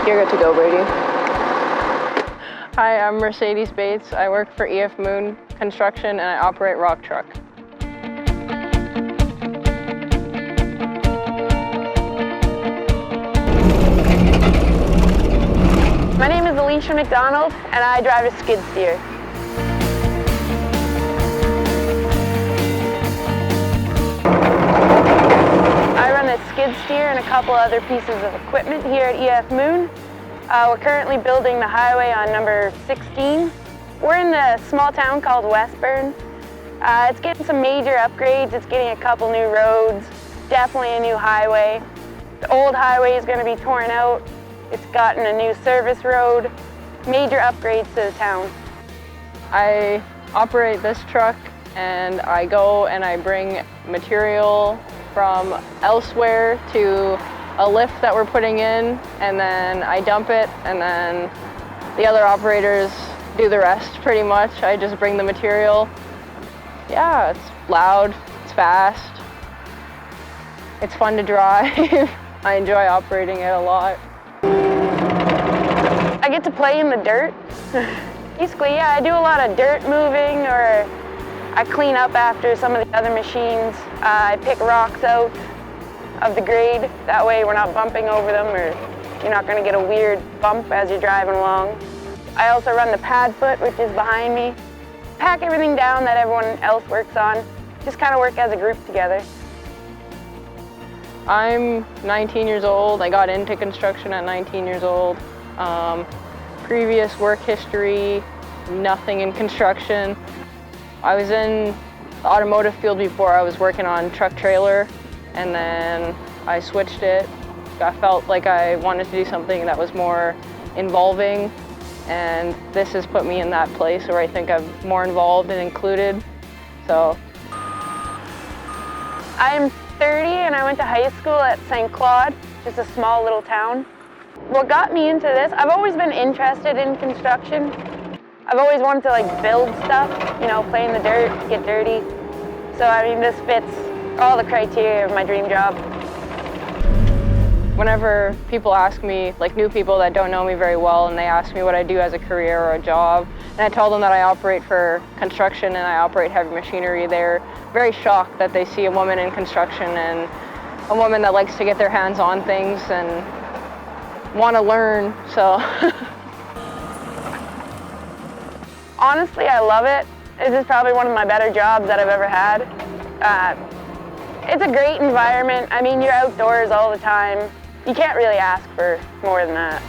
You're good to go, Brady. Hi, I'm Marcades Bates. I work for EF Moon Construction and I operate rock truck. My name is Alicia MacDonald and I drive a skid steer. I run a skid steer and a couple other pieces of equipment here at EF Moon. We're currently building the highway on number 16. We're in the small town called Westbourne. It's getting some major upgrades. It's getting a couple new roads, definitely a new highway. The old highway is going to be torn out. It's gotten a new service road, major upgrades to the town. I operate this truck and I go and I bring material from elsewhere to a lift that we're putting in, and then I dump it, and then the other operators do the rest pretty much. I just bring the material. Yeah, it's loud, it's fast, it's fun to drive. I enjoy operating it a lot. I get to play in the dirt. Basically, yeah, I do a lot of dirt moving, or I clean up after some of the other machines. I pick rocks out of the grade. That way we're not bumping over them, or you're not going to get a weird bump as you're driving along. I also run the pad foot, which is behind me. Pack everything down that everyone else works on. Just kind of work as a group together. I'm 19 years old. I got into construction at 19 years old. Previous work history, nothing in construction. I was in the automotive field before. I was working on truck trailer, and then I switched it. I felt like I wanted to do something that was more involving, and this has put me in that place where I think I'm more involved and included. So I am 30 and I went to high school at St. Claude, just a small little town. What got me into this, I've always been interested in construction. I've always wanted to build stuff, play in the dirt, get dirty. So I mean, this fits all the criteria of my dream job. Whenever people ask me, new people that don't know me very well, and they ask me what I do as a career or a job, and I tell them that I operate for construction and I operate heavy machinery, they're very shocked that they see a woman in construction and a woman that likes to get their hands on things and want to learn, so. Honestly, I love it. This is probably one of my better jobs that I've ever had. It's a great environment. I mean, you're outdoors all the time. You can't really ask for more than that.